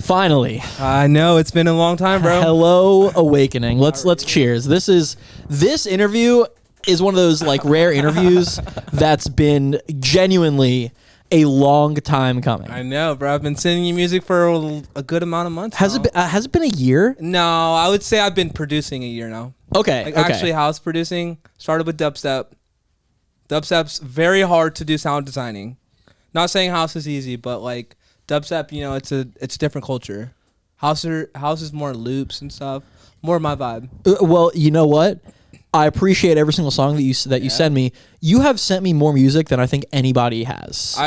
Finally. I know it's been a long time, bro. Hello, Awakening. Let's cheers. This interview is one of those like rare interviews that's been genuinely a long time coming. I know, bro. I've been sending you music for a good amount of months. Has it been a year? No, I would say I've been producing a year now. Okay. Actually house producing. Started with dubstep. Dubstep's very hard to do sound designing. Not saying house is easy, but like dubstep, it's a different culture. House is more loops and stuff. More my vibe. Well, you know what? I appreciate every single song that you send me. You have sent me more music than I think anybody has.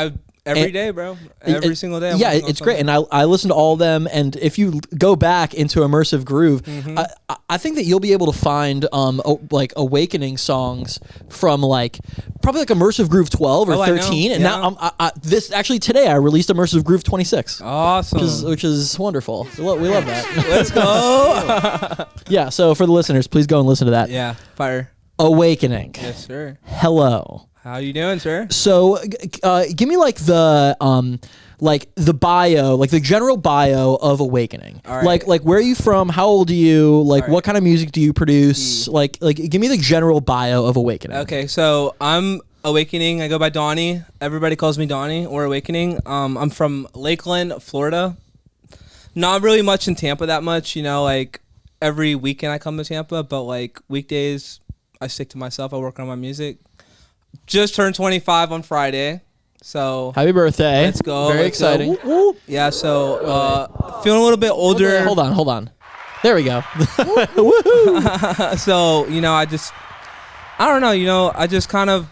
Every day, bro. Every single day. Yeah, it's great. And I listen to all of them. And if you go back into Immersive Groove, I think that you'll be able to find like Awakening songs from like probably like Immersive Groove 12 or 13. And now today I released Immersive Groove 26. Awesome. Which is wonderful. We love that. Let's go. Yeah, so for the listeners, please go and listen to that. Yeah, fire. Awakening. Yes, sir. Hello. How you doing, sir? So, give me like the bio, like the general bio of Awakening. All right. Like where are you from? How old are you? Like All what kind of music do you produce? Like give me the general bio of Awakening. Okay, so I'm Awakening. I go by Donnie. Everybody calls me Donnie or Awakening. I'm from Lakeland, Florida. Not really much in Tampa that much, like every weekend I come to Tampa, but like weekdays I stick to myself. I work on my music. Just turned 25 on Friday, so happy birthday! Let's go. Very exciting. Whoop, whoop. Yeah, so feeling a little bit older. Hold on. There we go. So I don't know. I just kind of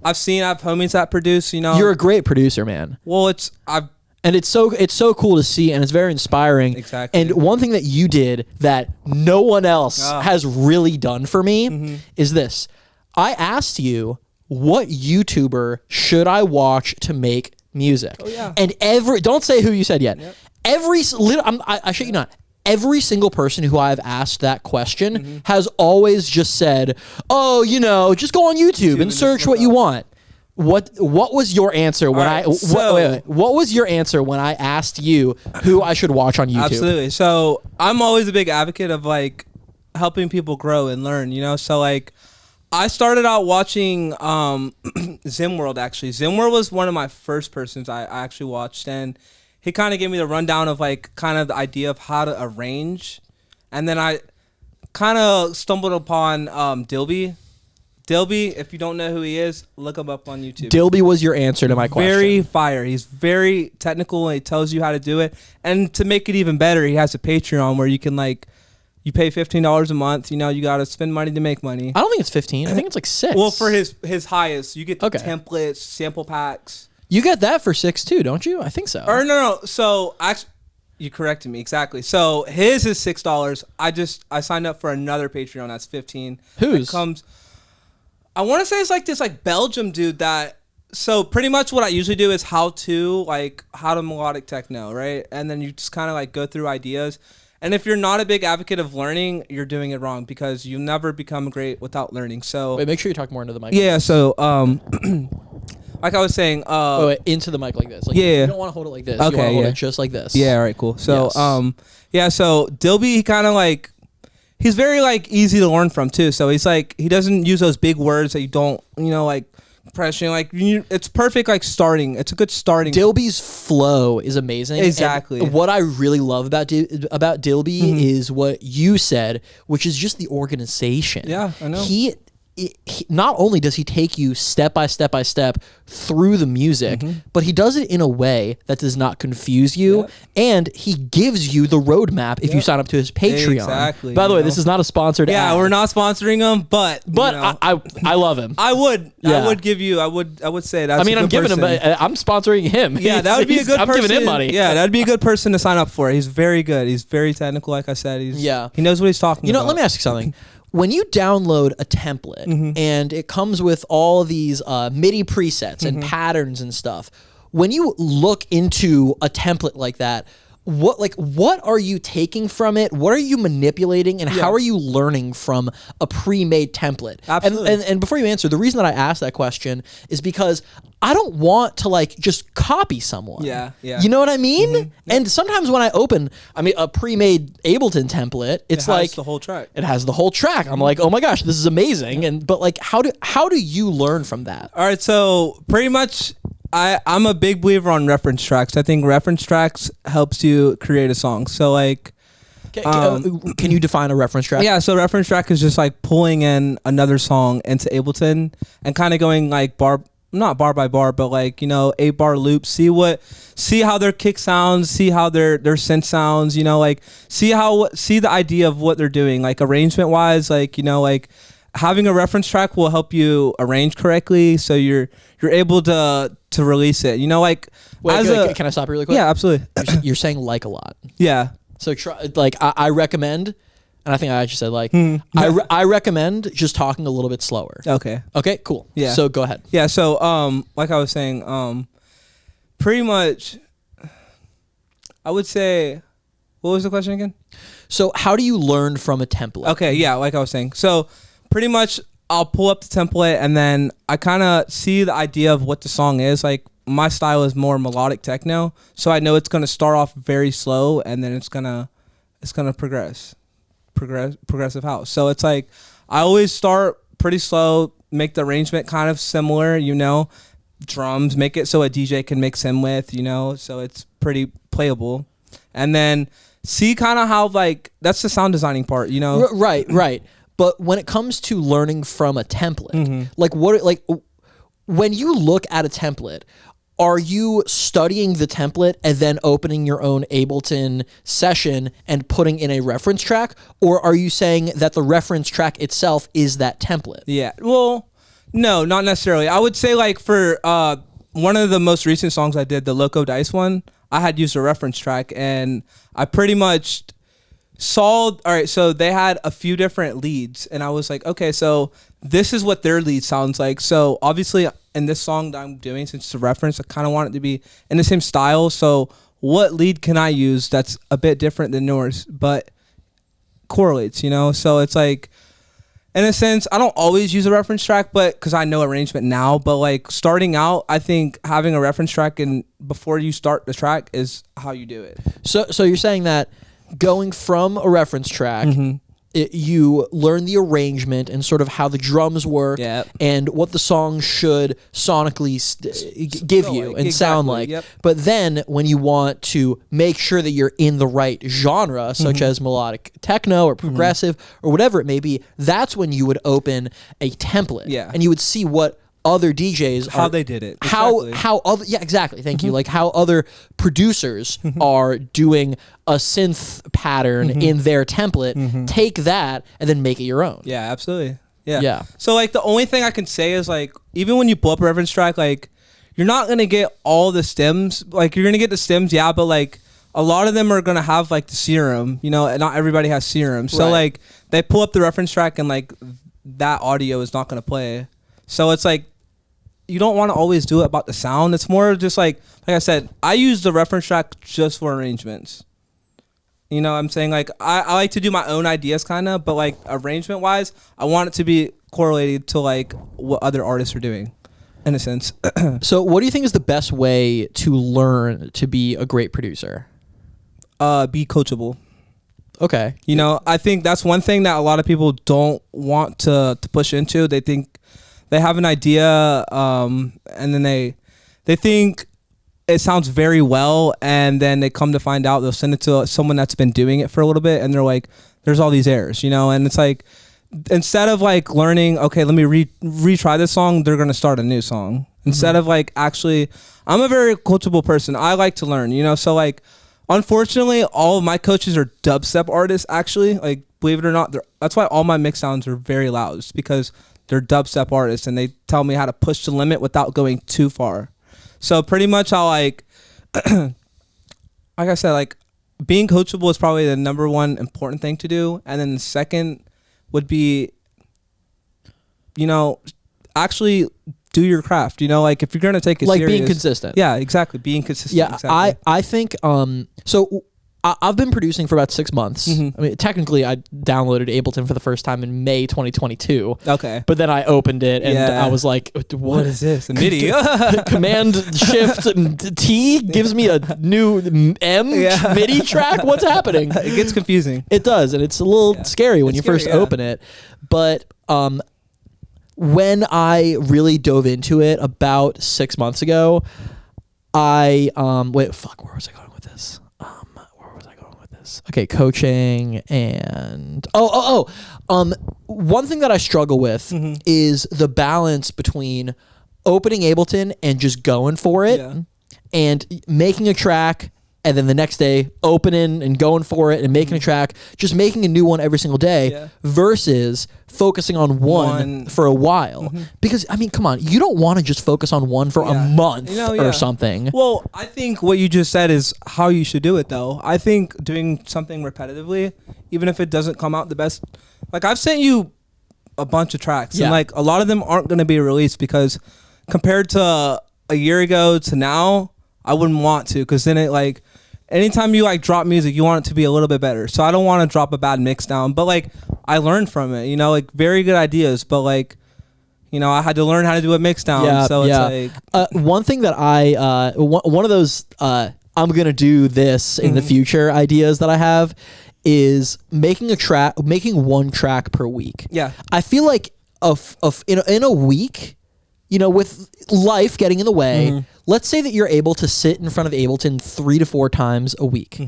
I have homies that produce. You're a great producer, man. Well, and it's so cool to see, and it's very inspiring. Exactly. And one thing that you did that no one else has really done for me is this. I asked you, what YouTuber should I watch to make music? Oh, yeah. And don't say who you said yet. Yep. I shit you not. Every single person who I've asked that question has always just said, "Oh, just go on YouTube and search what you want." What was your answer when what was your answer when I asked you who I should watch on YouTube? Absolutely. So I'm always a big advocate of like helping people grow and learn. So like. I started out watching Zimworld, actually. Zimworld was one of my first persons I actually watched, and he kind of gave me the rundown of like kind of the idea of how to arrange. And then I kind of stumbled upon Dilby. Dilby, if you don't know who he is, look him up on YouTube. Dilby was your answer to my question. Very fire. He's very technical, and he tells you how to do it. And to make it even better, he has a Patreon where you can like, you pay $15 a month. You got to spend money to make money. I don't think it's 15. I think it's like 6. Well, for his highest, you get templates, sample packs. You get that for 6 too, don't you? I think so. Or no. So actually, you corrected me exactly. So his is $6. I signed up for another Patreon that's 15. Whose? I want to say it's like this like Belgium dude that. So pretty much what I usually do is how to melodic techno, right? And then you just kind of like go through ideas. And if you're not a big advocate of learning, you're doing it wrong because you'll never become great without learning. So wait, make sure you talk more into the mic. Yeah. So like I was saying, wait, into the mic like this. Like, you don't want to hold it like this. Okay, you want to hold it just like this. Yeah. All right. Cool. So yes. So Dilby, he kind of like he's very like easy to learn from too. So he's like he doesn't use those big words that you don't like. Pressure, like it's perfect. Like starting, it's a good starting. Dilby's flow is amazing. Exactly. And what I really love about Dilby is what you said, which is just the organization. Yeah, I know. He not only does he take you step by step through the music, but he does it in a way that does not confuse you, and he gives you the roadmap if you sign up to his Patreon. Exactly. By the way, this is not a sponsored ad. We're not sponsoring him, but I love him. I would give you. I would say that. I'm giving him. I'm sponsoring him. Yeah, that would be a good person. I'm giving him money. Yeah, that'd be a good person to sign up for. He's very good. He's very technical. Like I said, he knows what he's talking about. Let me ask you something. When you download a template and it comes with all these MIDI presets and patterns and stuff, when you look into a template like that, what are you taking from it? What are you manipulating, and how are you learning from a pre-made template? Absolutely. And before you answer, the reason that I asked that question is because I don't want to like just copy someone. Yeah. You know what I mean? And sometimes when I open, a pre-made Ableton template, it's like the whole track. It has the whole track. I'm like, oh my gosh, this is amazing. But like, how do you learn from that? All right, so pretty much I'm a big believer on reference tracks. I think reference tracks helps you create a song. So like, Can you define a reference track? yeah, so reference track is just like pulling in another song into Ableton and kind of going like not bar by bar, but like, 8-bar loop, see how their kick sounds, see how their synth sounds, like see the idea of what they're doing, like arrangement wise, like, like having a reference track will help you arrange correctly, so you're able to release it. Like, Wait, can I stop you really quick? Yeah, absolutely. You're saying like a lot. Yeah. So try, like I recommend, and I think I actually said like I recommend just talking a little bit slower. Okay. Okay. Cool. Yeah. So go ahead. Yeah. So like I was saying, pretty much, I would say, what was the question again? So how do you learn from a template? Okay. Yeah. Like I was saying, so pretty much I'll pull up the template and then I kind of see the idea of what the song is. Like my style is more melodic techno, so I know it's gonna start off very slow and then it's gonna progressive house. So it's like I always start pretty slow, make the arrangement kind of similar, drums, make it so a DJ can mix in with, so it's pretty playable, and then see kind of how like that's the sound designing part, Right. But when it comes to learning from a template, when you look at a template, are you studying the template and then opening your own Ableton session and putting in a reference track? Or are you saying that the reference track itself is that template? Yeah. Well, no, not necessarily. I would say like for one of the most recent songs I did, the Loco Dice one, I had used a reference track and I pretty much saw, all right, so they had a few different leads and I was like, okay, so this is what their lead sounds like. So obviously in this song that I'm doing, since it's a reference, I kind of want it to be in the same style. So what lead can I use that's a bit different than yours, but correlates, So it's like, in a sense, I don't always use a reference track, but because I know arrangement now, but like starting out, I think having a reference track and before you start the track is how you do it. So you're saying that going from a reference track, you learn the arrangement and sort of how the drums work and what the song should sonically give you and sound like. Yep. But then when you want to make sure that you're in the right genre, such as melodic techno or progressive or whatever it may be, that's when you would open a template. Yeah. And you would see what other DJs how they did it, how other exactly thank you, like how other producers are doing a synth pattern in their template, take that and then make it your own. Yeah, absolutely. Yeah. So like the only thing I can say is like even when you pull up a reference track, like you're not gonna get all the stems, like you're gonna get the stems, but like a lot of them are gonna have like the serum, and not everybody has serum, so like they pull up the reference track and like that audio is not gonna play, so it's like you don't want to always do it about the sound. It's more just like I said, I use the reference track just for arrangements. I'm saying like I like to do my own ideas kind of, but like arrangement wise, I want it to be correlated to like what other artists are doing in a sense. So what do you think is the best way to learn to be a great producer? Be coachable. Okay. I think that's one thing that a lot of people don't want to push into. They think they have an idea, and then they think it sounds very well, and then they come to find out they'll send it to someone that's been doing it for a little bit, and they're like, "There's all these errors," and it's like instead of like learning, okay, let me retry this song, they're gonna start a new song instead of like actually. I'm a very coachable person. I like to learn, so like. Unfortunately, all of my coaches are dubstep artists. Actually, like believe it or not, that's why all my mix sounds are very loud. It's because they're dubstep artists and they tell me how to push the limit without going too far. So pretty much I'll like I said, like being coachable is probably the number one important thing to do. And then the second would be, actually do your craft, like if you're going to take it like serious. being consistent. Yeah, exactly. Being consistent. Yeah, exactly. I think, so I've been producing for about 6 months. I mean, technically, I downloaded Ableton for the first time in May 2022. Okay. But then I opened it and Yeah. I was like, What is this? A MIDI? Command Shift T gives me a new Yeah. MIDI track. What's happening? It gets confusing. It does, and it's a little scary when It's you first scary, yeah. open it. But when I really dove into it about 6 months ago, I where was I going with this? Okay, coaching and one thing that I struggle with is the balance between opening Ableton and just going for it, and making a track, and then the next day opening and going for it and making a track, just making a new one every single day, versus focusing on one for a while. Because I mean, come on, you don't want to just focus on one for a month or something. Well, I think what you just said is how you should do it, though. I think doing something repetitively, even if it doesn't come out the best, like I've sent you a bunch of tracks, and like a lot of them aren't going to be released because compared to a year ago to now, I wouldn't want to, because then it like, anytime you like drop music, you want it to be a little bit better. So I don't want to drop a bad mix down, but like I learned from it, you know, like very good ideas, but like, you know, I had to learn how to do a mix down. So it's like one thing that one of those I'm gonna do this in the future ideas that I have is making one track per week. Yeah. I feel like in a week, you know, with life getting in the way, let's say that you're able to sit in front of Ableton 3 to 4 times a week.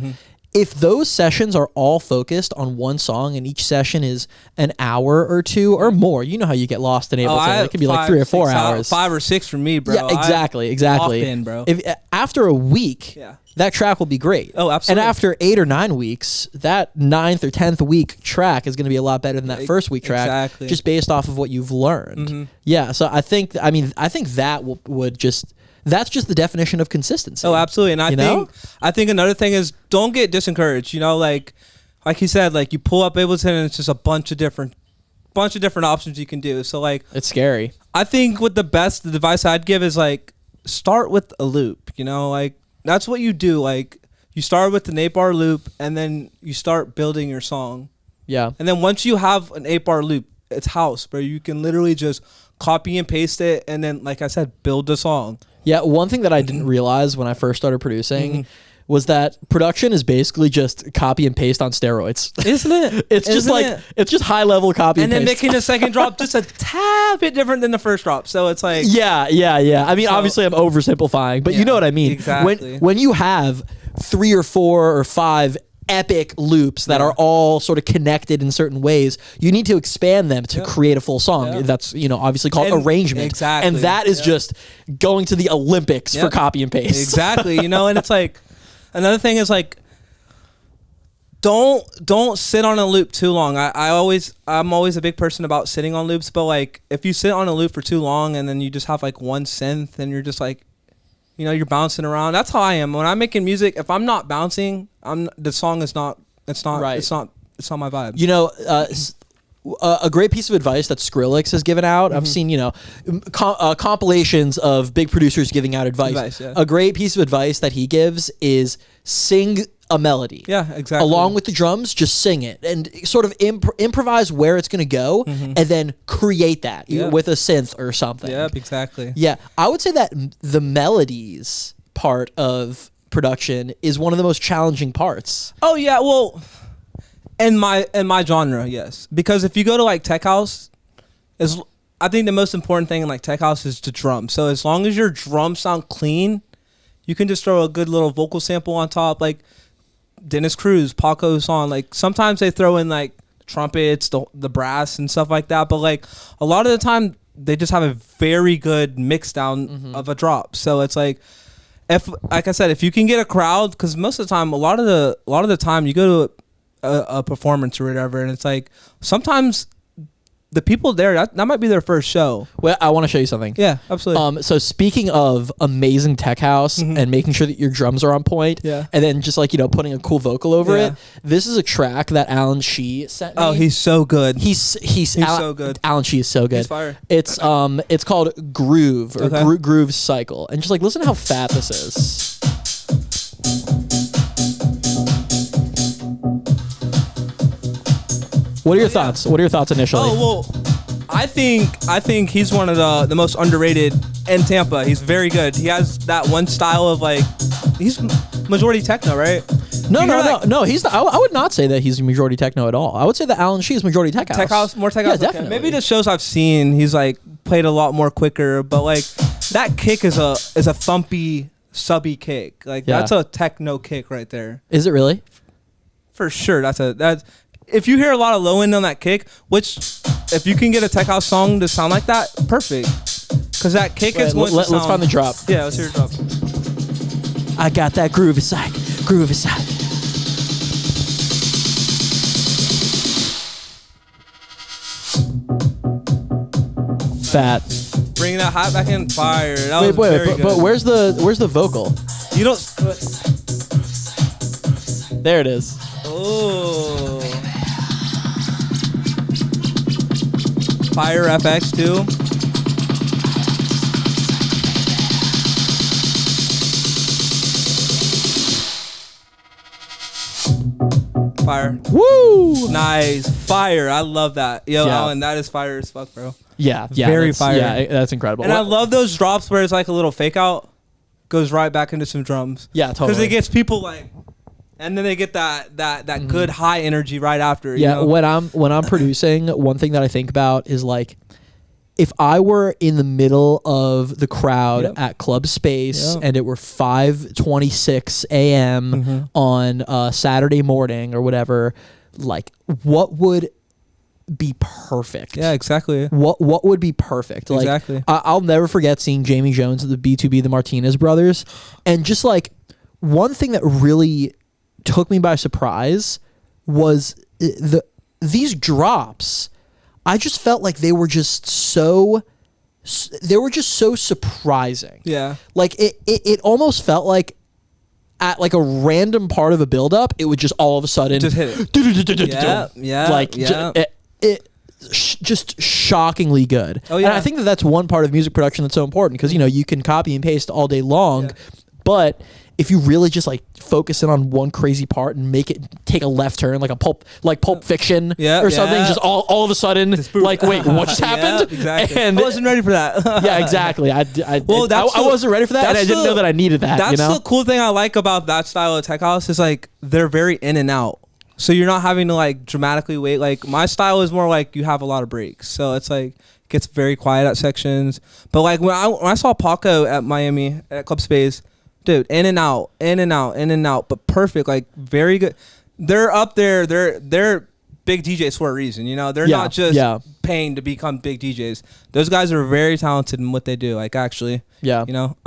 If those sessions are all focused on one song and each session is an hour or 2 or more, you know how you get lost in Ableton. It could be like 3 or 4 hours. 5 or 6 for me, bro. Yeah, exactly. Often, bro. If after a week, that track will be great. Oh, absolutely. And after 8 or 9 weeks, that 9th or 10th week track is going to be a lot better than that first week track, just based off of what you've learned. Yeah, so I think that would just. That's just the definition of consistency. Oh, absolutely. And I think another thing is don't get discouraged. You know, like you said, like you pull up Ableton and it's just a bunch of different options you can do. So like it's scary. I think the advice I'd give is like start with a loop. You know, like that's what you do. Like you start with an 8-bar loop and then you start building your song. Yeah. And then once you have an 8-bar loop, it's house, bro. You can literally just copy and paste it and then, like I said, build the song. Yeah, one thing that I didn't realize when I first started producing was that production is basically just copy and paste on steroids. Isn't it? It's just high level copy and paste. And then making the second drop just a tad bit different than the first drop. So it's like Yeah. I mean, obviously I'm oversimplifying, but you know what I mean. Exactly. When you have 3 or 4 or 5 epic loops that are all sort of connected in certain ways, you need to expand them to create a full song. That's, you know, obviously called arrangement. Exactly. And that is just going to the Olympics for copy and paste. Exactly. You know, and it's like another thing is like don't sit on a loop too long. I'm always a big person about sitting on loops, but like if you sit on a loop for too long and then you just have like one synth and you're just like, you know, you're bouncing around. That's how I am when I'm making music. If I'm not bouncing, the song is not. It's not right. It's not my vibe. You know, a great piece of advice that Skrillex has given out. I've seen, you know, compilations of big producers giving out advice. A great piece of advice that he gives is sing a melody. Yeah, exactly. Along with the drums, just sing it and sort of improvise where it's going to go, and then create that with a synth or something. Yep, exactly. Yeah, I would say that the melodies part of production is one of the most challenging parts. Oh yeah, well, in my genre, yes. Because if you go to like tech house, I think the most important thing in like tech house is the drum. So as long as your drums sound clean, you can just throw a good little vocal sample on top, like Dennis Cruz, Paco's song. Like sometimes they throw in like trumpets, the brass and stuff like that, but like a lot of the time they just have a very good mix down of a drop. So it's like, if like I said, if you can get a crowd, because most of the time, a lot of the time you go to a performance or whatever, and it's like sometimes the people there, that might be their first show. Well, I want to show you something. Yeah, absolutely. So speaking of amazing tech house and making sure that your drums are on point, and then just like, you know, putting a cool vocal over it. This is a track that Alan Shee sent me. Oh, he's so good. He's so good. Alan Shee is so good. He's fire. It's called Groove or Groove Cycle, and just like listen to how fat this is. What are your thoughts? What are your thoughts initially? Oh well, I think he's one of the most underrated in Tampa. He's very good. He has that one style of like, he's majority techno, right? No. He's not, I would not say that he's majority techno at all. I would say that Alan Shee is majority tech house. Tech house, more tech Yeah, house. Okay. definitely. Maybe the shows I've seen, he's like played a lot more quicker. But like that kick is a thumpy, subby kick. Like Yeah. that's a techno kick right there. Is it really? For sure. That's if you hear a lot of low end on that kick, which if you can get a tech house song to sound like that, perfect. Because that kick is going to Let's sound. find the drop. Yeah, let's hear the drop. I got that groove inside. Groove inside. Fat. Bringing that hot back in, fire. That was Wait, very but good. where's the vocal? You don't. There it is. Oh. Fire FX too. Fire. Woo! Nice. Fire. I love that. Yo, Yeah. Alan, that is fire as fuck, bro. Yeah, Very that's, fire. Yeah, that's incredible. And I love those drops where it's like a little fake out, goes right back into some drums. Yeah, totally. Because it gets people like, and then they get that good high energy right after. Yeah, you know? when I'm producing, one thing that I think about is like, if I were in the middle of the crowd Yep. at Club Space Yep. and it were 5:26 a.m. on Saturday morning or whatever, like what would be perfect? Yeah, exactly. What would be perfect? Like, Exactly. I'll never forget seeing Jamie Jones of the B2B, the Martinez brothers, and just like one thing that really took me by surprise was these drops. I just felt like they were just so surprising. Yeah. Like it almost felt like at like a random part of a build-up, it would just all of a sudden Just hit it. Yeah, yeah, like yeah. just shockingly good. Oh, yeah. And I think that that's one part of music production that's so important because you can copy and paste all day long, Yeah. but if you really just like focus in on one crazy part and make it take a left turn like Pulp Fiction Yeah, or something, yeah. just all of a sudden like wait, what just happened? Yeah, exactly. And I wasn't ready for that. yeah, exactly. I wasn't ready for that, and I didn't know that I needed that. That's You know? the cool thing I like about that style of tech house is like they're very in and out. So you're not having to like dramatically wait. Like my style is more like you have a lot of breaks. So it's like gets very quiet at sections. But like when I saw Paco at Miami at Club Space, dude, in and out, but perfect, like very good. They're up there. They're big DJs for a reason. You know, they're Yeah, not just yeah. paying to become big DJs. Those guys are very talented in what they do. Like actually, Yeah. you know.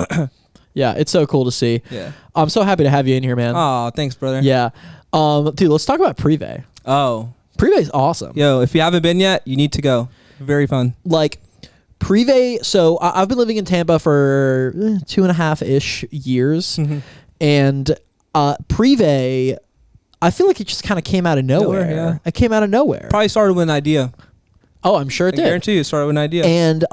Yeah, it's so cool to see. Yeah. I'm so happy to have you in here, man. Oh, thanks, brother. Yeah. Dude, let's talk about Privé. Oh, Privé's awesome. yo, if you haven't been yet, you need to go. Very fun. Like Privé, so I've been living in Tampa for 2.5-ish years, and Privé, I feel like it just kind of came out of nowhere. Yeah. It came out of nowhere. Probably started with an idea. Oh, I'm sure it I did. guarantee you, it started with an idea. And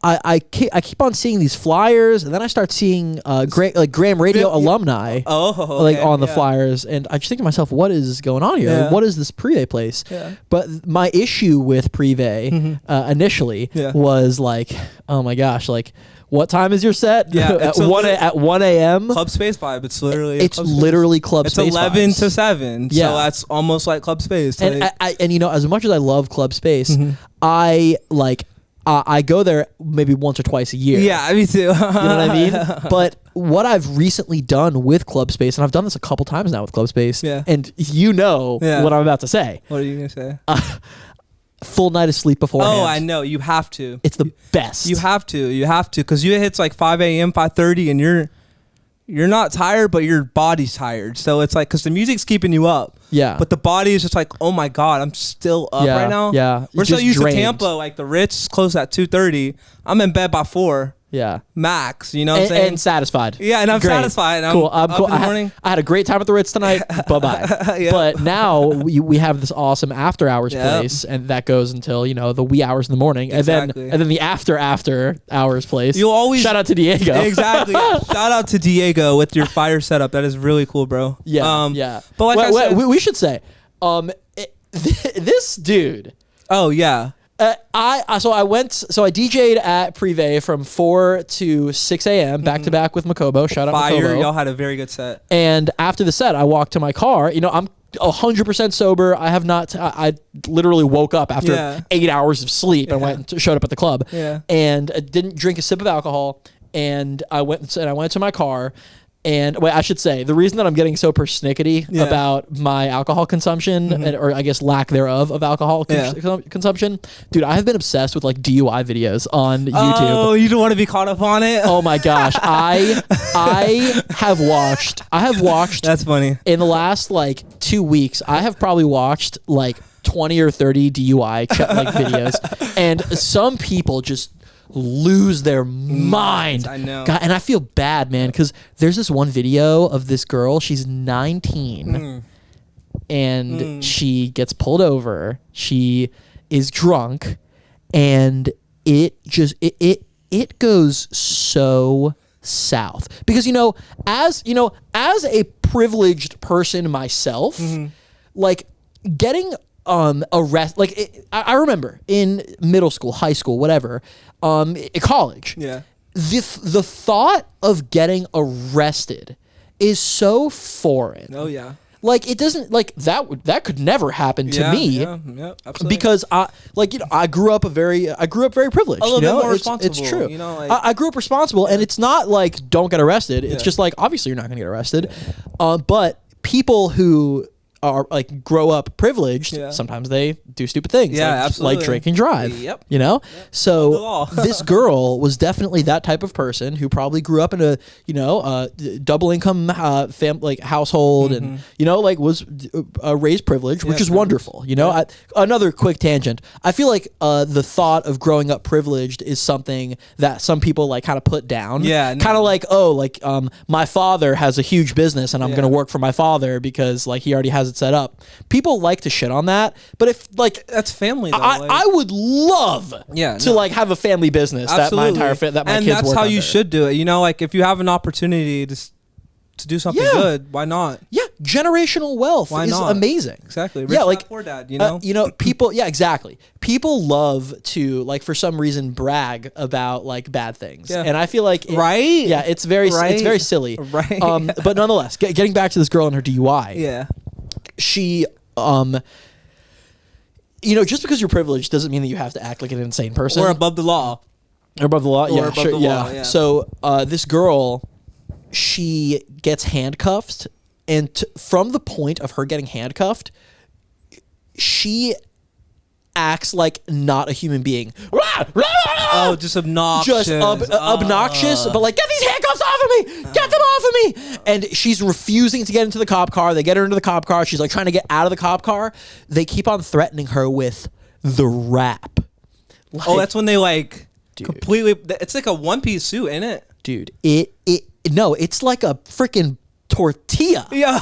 I keep on seeing these flyers, and then I start seeing Graham Radio alumni. okay, On the yeah. flyers, and I just think to myself, what is going on here? Yeah. Like, what is this Privé place? Yeah. But my issue with Privé initially Yeah. was like, oh my gosh, like what time is your set? Yeah, at it's a 1 lit- at 1 a.m. Club Space vibe. It's literally. It's Club Space. literally Club It's Space 11 vibes. to 7. Yeah. So that's almost like Club Space. And like, and as much as I love Club Space, I go there maybe once or twice a year. yeah, me too. You know what I mean? But what I've recently done with Club Space, and I've done this a couple times now with Club Space, Yeah. and you know Yeah. what I'm about to say. What are you gonna say? Full night of sleep beforehand. Oh, I know. You have to. It's the best. You have to, because you hits like 5 a.m., 5:30, and you're not tired, but your body's tired. So it's like, because the music's keeping you up. Yeah. But the body is just like, oh my God, I'm still up Yeah, right now. yeah. We're Just so used drained. to Tampa, like the Ritz closed at 2:30. I'm in bed by 4 Yeah. max. You know what I'm And, saying? and satisfied. Yeah, and I'm Great. satisfied. I'm cool. up cool. in the morning. I had a great time at the Ritz tonight. Bye bye. Yeah. But now we have this awesome after hours Yep. place, and that goes until the wee hours in the morning, Exactly. and then the after hours place. You'll always shout out to Diego. Exactly. Shout out to Diego with your fire setup. That is really cool, bro. Yeah. Yeah. But like I said, we should say, this dude. Oh yeah. I DJ'd at Privé from 4 to 6 a.m. back to back with Makobo. Shout out Fire. Makobo. Y'all had a very good set. And after the set, I walked to my car. You know, I'm 100% sober. I have not. I literally woke up after 8 hours of sleep and showed up at the club. Yeah. And didn't drink a sip of alcohol. And I went to my car. And wait, I should say the reason that I'm getting so persnickety about my alcohol consumption, or I guess lack thereof of alcohol consumption, dude, I have been obsessed with like DUI videos on YouTube. Oh, you don't want to be caught up on it? Oh my gosh, I have watched. That's funny. In the last like 2 weeks, I have probably watched like 20 or 30 DUI videos, and some people just lose their mind. I know. God, and I feel bad, man, because there's this one video of this girl. She's 19, and she gets pulled over. She is drunk, and it goes so south because as a privileged person myself, like getting arrest, like I remember in middle school, high school, whatever, college. Yeah. The thought of getting arrested is so foreign. Oh yeah. Like it doesn't like that could never happen to me. Yeah, absolutely. Because I grew up very privileged. A little bit more It's responsible. true. I I grew up responsible, and it's not like don't get arrested. It's just like obviously you're not going to get arrested. But people who are like grow up privileged, sometimes they do stupid things. Absolutely. Like drink and drive. Yep. So this girl was definitely that type of person who probably grew up in a double income household, and was raised privileged, which is wonderful. Another quick tangent. I feel like the thought of growing up privileged is something that some people like kind of put down. Kind of like my father has a huge business and I'm going to work for my father because like he already has it set up. People like to shit on that, but if like that's family, though, I would love to like have a family business that my entire that my and kids that's work how under. you should do it. Like if you have an opportunity to do something good, why not? Yeah, generational wealth is amazing. Exactly. Rich dad, poor dad. People. Yeah, exactly. People love to like for some reason brag about like bad things, and I feel like Yeah, it's very silly. Right. But nonetheless, getting back to this girl and her DUI. Yeah. She just because you're privileged doesn't mean that you have to act like an insane person or above the law. Or above the law, or above the law, yeah. So this girl, she gets handcuffed, and from the point of her getting handcuffed, she acts like not a human being. Oh, just obnoxious. Obnoxious, but like, get these handcuffs off of me! Get them off of me! And she's refusing to get into the cop car. They get her into the cop car. She's like trying to get out of the cop car. They keep on threatening her with the rap. That's when they like completely. It's like a one-piece suit, ain't it? Dude, it's like a freaking tortilla. Yeah.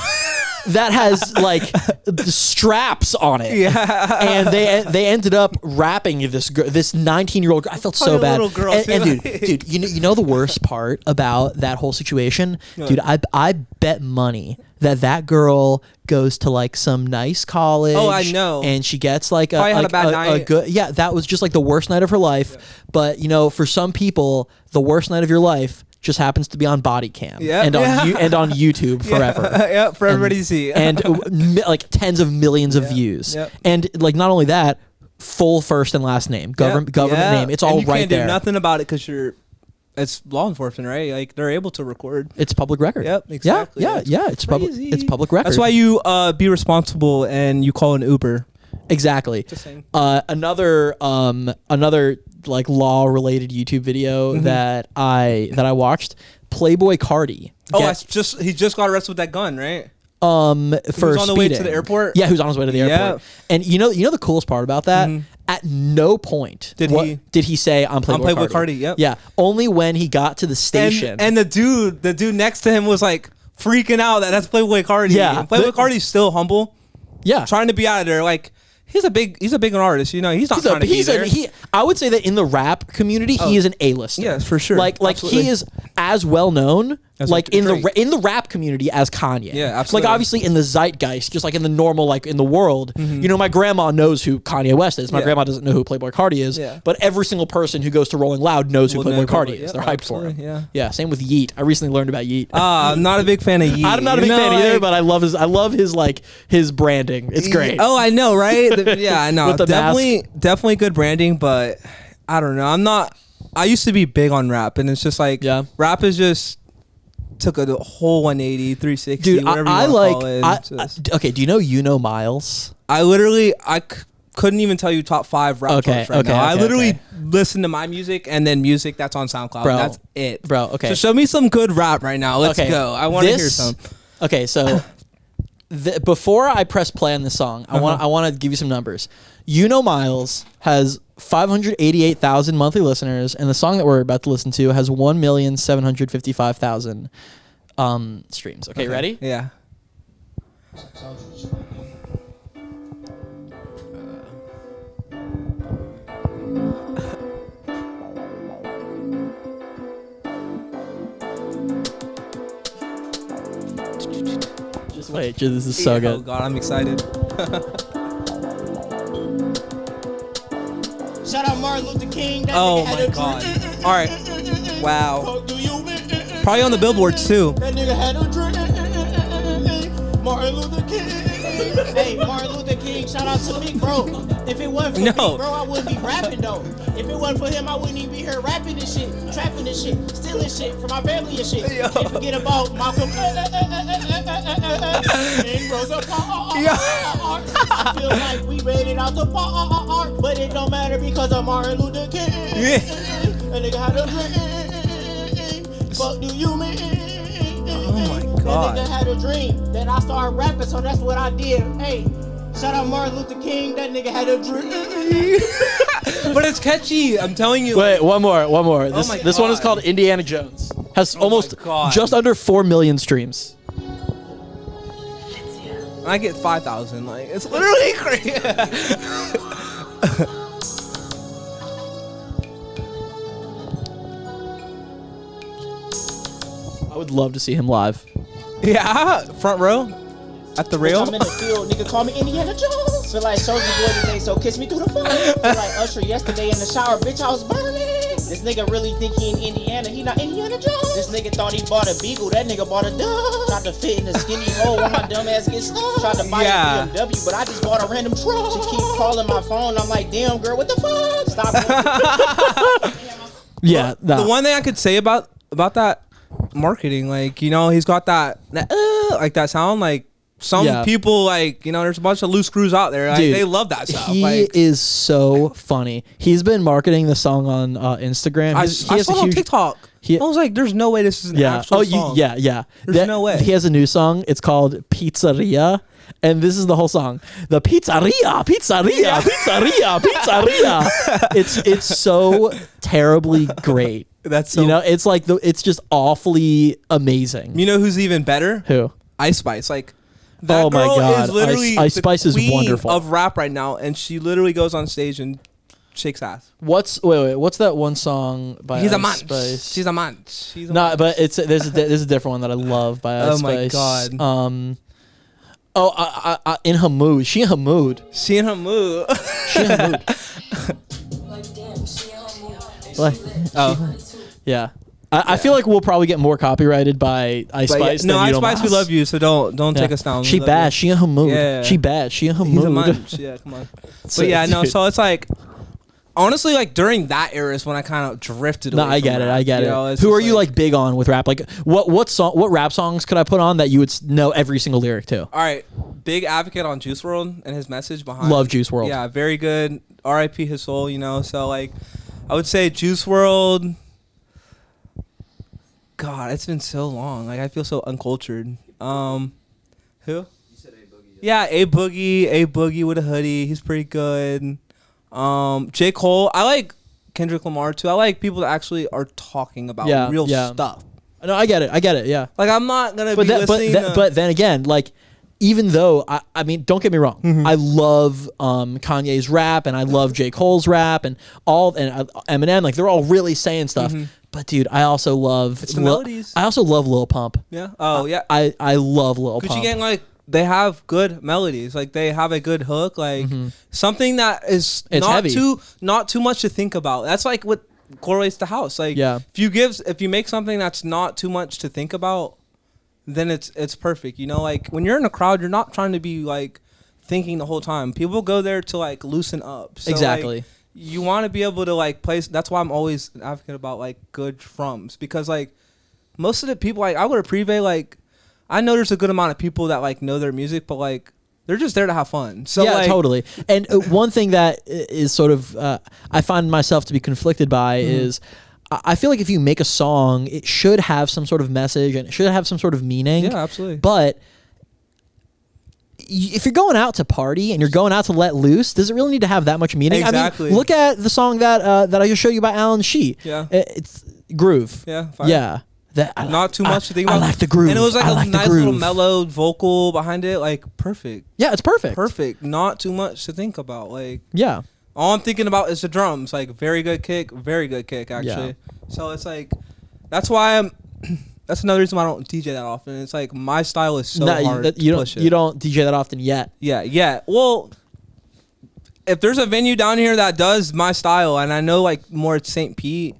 That has like the straps on it. Yeah. And they ended up rapping this 19-year-old girl. I felt so bad. Little girl, and dude, you know the worst part about that whole situation? Dude, I bet money that girl goes to like some nice college. Oh, I know. And she gets like had a bad night. That was just like the worst night of her life. Yeah. But for some people, the worst night of your life just happens to be on body cam and on YouTube forever. For everybody to see. And like tens of millions of views. Yep. And like not only that, full first and last name, government name. It's all right there. You can't do nothing about it because it's law enforcement, right? Like they're able to record. It's public record. Yep, exactly. Yeah. It's public record. That's why you be responsible and you call an Uber. Exactly. Just saying. Another like law related YouTube video that I watched, Playboy Cardi. He just got arrested with that gun, right? For was on the way to the airport. Yeah, he was on his way to the airport. And you know the coolest part about that? At no point did he say I'm Playboy Cardi. Yep. Yeah, only when he got to the station. And the dude next to him was like freaking out that's Playboy Cardi. Yeah, Playboy Cardi's still humble. Yeah, trying to be out of there. Like he's a big artist. He's not trying to be there. I would say that in the rap community, he is an A-lister. Yes, for sure. Like he is as well known As like a Drake. in the rap community as Kanye. Yeah, absolutely. Like obviously in the zeitgeist, just like in the normal like in the world, you know, my grandma knows who Kanye West is. My Yeah. grandma doesn't know who Playboi Carti is. Yeah. But every single person who goes to Rolling Loud knows who Well, Playboi no, Carti yeah, is. They're hyped for him. absolutely, yeah. Yeah. Same with Yeet. I recently learned about Yeet. I'm not a big fan of Yeet. I'm not a big fan either, but I love his like his branding. It's great. Oh, I know, right? Yeah, I know. With the Definitely good branding, but I don't know. I used to be big on rap, and it's just like rap is just took a whole 180, 360, Dude, whatever I you like. want to call it. It's just- Okay, do you know Miles? I literally couldn't even tell you top 5 rap charts right now. I literally listen to my music and then music that's on SoundCloud. Bro. That's it, Bro, okay. So show me some good rap right now. Let's go. I want to hear some. Okay, so before I press play on this song, I Uh-huh. want to give you some numbers. You Know Miles has 588,000 monthly listeners, and the song that we're about to listen to has 1,755,000 streams. Okay, ready? Yeah. Just wait, this is so Oh good. God, I'm excited. Shout out Martin Luther King. That Oh nigga had my a God. drink. All right. Wow. Fuck do you mean? Probably on the billboards too. That nigga had a drink. Martin Luther King. Hey, Martin Luther King, shout out to me, bro. If it wasn't for me, bro, I wouldn't be rapping though. If it wasn't for him, I wouldn't even be here rapping this shit, trapping this shit, stealing shit from my family and shit. Yo. Can't forget about Malcolm and Rosa Parks. I feel like we made it out the park, but it don't matter because of Martin Luther King. Yeah. That nigga had a drink. Fuck do you mean? Oh my That God. nigga had a dream. Then I started rapping, so that's what I did. Hey, shout out Martin Luther King. That nigga had a dream. But it's catchy. I'm telling you. Wait, one more. This my this one is God. called Indiana Jones. Has almost God. just under 4 million streams. I get 5,000. Like it's literally crazy. I would love to see him live. Yeah, front row at the rail. I'm in the field, nigga call me Indiana Jones. Feel like Soulja Boy today, so kiss me through the phone. Feel like Usher yesterday in the shower, bitch, I was burning. This nigga really think he in Indiana, he not Indiana Jones. This nigga thought he bought a Beagle, that nigga bought a dub. Tried to fit in the skinny hole when my dumb ass gets stuck. Tried to buy Yeah. a BMW, but I just bought a random truck. She keep calling my phone, I'm like, damn girl, what the fuck? Stop. Yeah, The one thing I could say about that marketing, like, you know, he's got that like that sound, like some Yeah. people, like, you know, there's a bunch of loose screws out there, like, Dude, they love that stuff. He Like, is so funny. He's been marketing the song on Instagram. I He saw has it on TikTok. he- I was like, there's no way this is an Yeah. actual Oh, song. yeah. There's no way. He has a new song. It's called Pizzeria. And this is the whole song. The pizzeria. It's so terribly great. That's so, You know, it's like it's just awfully amazing. you know who's even better? Who? Ice Spice. Like, that Oh my girl God. is literally Ice the Spice is queen wonderful. of rap right now, and she literally goes on stage and shakes ass. What's that one song by He's a Ice man. Spice? She's a man. She's a No, man. but there's a different one that I love by Ice Oh my Spice. God. I in her mood. She in her mood. She in her mood. She in her mood. Like, Oh. yeah. I feel like we'll probably get more copyrighted by Ice But Spice. yeah, no, than Ice Yuno Spice, we Mas. love you, so don't Yeah. take us down. She We love bad. you. She in her mood. Yeah. She bad. She in her He's a mood. munch. Yeah, come on. So, But yeah, no. dude. So it's like, honestly, like during that era is when I kind of drifted No, away. I from get it. rap, I get you it. know? It's Who just are you like big on with rap? Like what rap songs could I put on that you would know every single lyric to? All right, big advocate on Juice WRLD and his message behind. Love Juice WRLD. Yeah, very good. R.I.P. his soul. You know, so like, I would say Juice WRLD. God, it's been so long. Like, I feel so uncultured. Who? Yeah, A Boogie with a hoodie. He's pretty good. J. Cole. I like Kendrick Lamar too. I like people that actually are talking about real stuff. No, I get it. Yeah. Like, I'm not gonna But be listening. but then again, like, even though I mean, don't get me wrong, Mm-hmm. I love Kanye's rap and I love J. Cole's rap and Eminem, like they're all really saying stuff. Mm-hmm. But dude, I also love It's the melodies. I also love Lil Pump. Yeah. Oh yeah. I love Lil Gucci Pump. Gang, like they have good melodies, like they have a good hook, like something that is It's heavy. not too much to think about. That's like what correlates to house. Like Yeah. if you make something that's not too much to think about, then it's perfect. You know, like when you're in a crowd, you're not trying to be like thinking the whole time. People go there to like loosen up. So, Exactly. like, you want to be able to like place. That's why I'm always an advocate about like good drums, because like most of the people, like I go to Privé, like I know there's a good amount of people that like know their music, but like they're just there to have fun. So yeah, like, totally. And one thing that is sort of I find myself to be conflicted by is I feel like if you make a song, it should have some sort of message and it should have some sort of meaning. Yeah, absolutely. But if you're going out to party and you're going out to let loose, does it really need to have that much meaning? Exactly. I mean, look at the song that I just showed you by Alan Shee. Yeah. It's Groove. Yeah, fine. Yeah. Not too much to think about. I like the groove. And it was like I a like the nice little groove. mellowed vocal behind it, like perfect. Yeah, it's perfect. Perfect. Not too much to think about. Like Yeah. all I'm thinking about is the drums. Like very good kick actually. So it's like that's why that's another reason why I don't DJ that often. It's like my style is so hard to push it. You don't DJ that often yet. Yeah. Well, if there's a venue down here that does my style, and I know like more at St. Pete.